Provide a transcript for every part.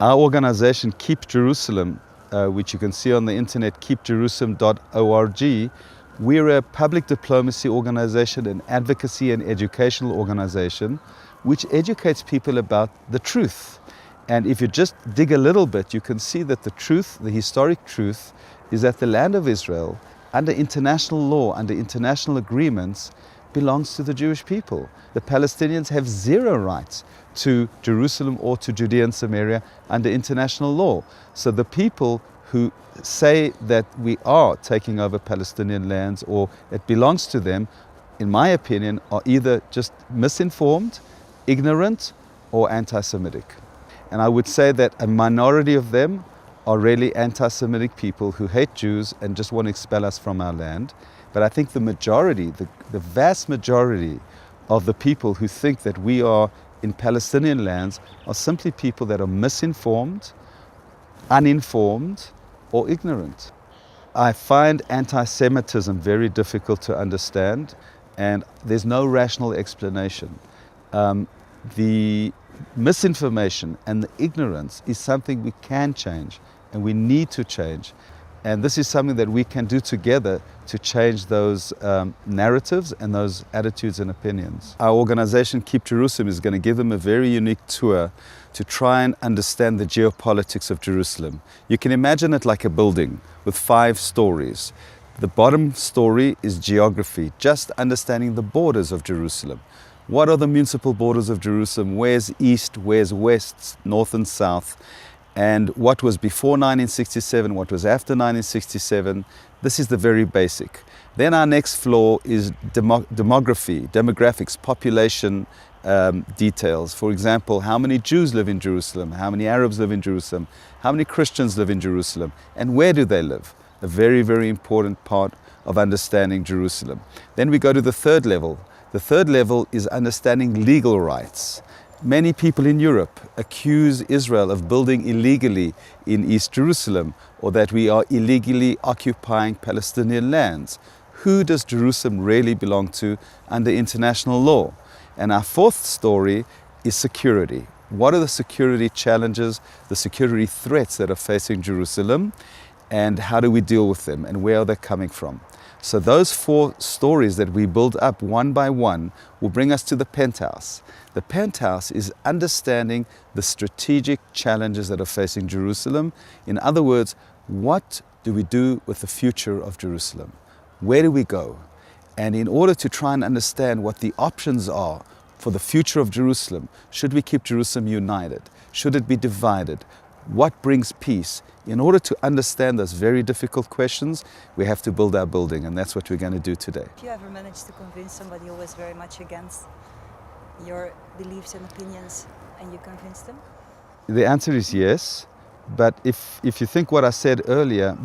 Our organization, Keep Jerusalem, which you can see on the internet, keepjerusalem.org, we're a public diplomacy organization, an advocacy and educational organization, which educates people about the truth. And if you just dig a little bit, you can see that the truth, the historic truth, is that the land of Israel, under international law, under international agreements, belongs to the Jewish people. The Palestinians have zero rights to Jerusalem or to Judea and Samaria under international law. So the people who say that we are taking over Palestinian lands or it belongs to them, in my opinion, are either just misinformed, ignorant, or anti-Semitic. And I would say that a minority of them are really anti-Semitic people who hate Jews and just want to expel us from our land. But I think the majority, the vast majority of the people who think that we are in Palestinian lands are simply people that are misinformed, uninformed, or ignorant. I find anti-Semitism very difficult to understand, and there's no rational explanation. The misinformation and the ignorance is something we can change and we need to change. And this is something that we can do together to change those narratives and those attitudes and opinions. Our organization, Keep Jerusalem, is going to give them a very unique tour to try and understand the geopolitics of Jerusalem. You can imagine it like a building with 5 stories. The bottom story is geography, just understanding the borders of Jerusalem. What are the municipal borders of Jerusalem? Where's east, where's west, north and south? And what was before 1967, what was after 1967. This is the very basic. Then our next floor is demography, demographics, population details. For example, how many Jews live in Jerusalem? How many Arabs live in Jerusalem? How many Christians live in Jerusalem? And where do they live? A very, very important part of understanding Jerusalem. Then we go to the third level. The third level is understanding legal rights. Many people in Europe accuse Israel of building illegally in East Jerusalem, or that we are illegally occupying Palestinian lands. Who does Jerusalem really belong to under international law? And our fourth story is security. What are the security challenges, the security threats that are facing Jerusalem, and how do we deal with them, and where are they coming from? So those 4 stories that we build up one by one will bring us to the penthouse. The penthouse is understanding the strategic challenges that are facing Jerusalem. In other words, what do we do with the future of Jerusalem? Where do we go? And in order to try and understand what the options are for the future of Jerusalem, should we keep Jerusalem united? Should it be divided? What brings peace? In order to understand those very difficult questions, we have to build our building, and that's what we're going to do today. Have you ever managed to convince somebody who was very much against your beliefs and opinions, and you convinced them? The answer is yes, but if you think what I said earlier,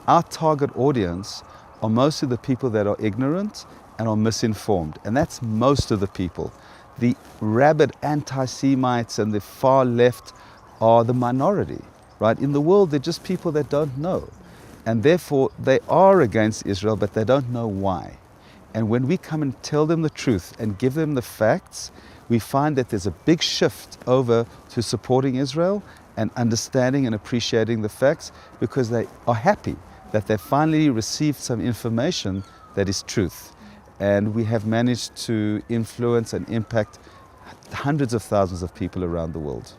our target audience are mostly the people that are ignorant and are misinformed, and that's most of the people. The rabid anti-Semites and the far left are the minority, right? In the world, they're just people that don't know. And therefore, they are against Israel, but they don't know why. And when we come and tell them the truth and give them the facts, we find that there's a big shift over to supporting Israel and understanding and appreciating the facts, because they are happy that they finally received some information that is truth. And we have managed to influence and impact hundreds of thousands of people around the world.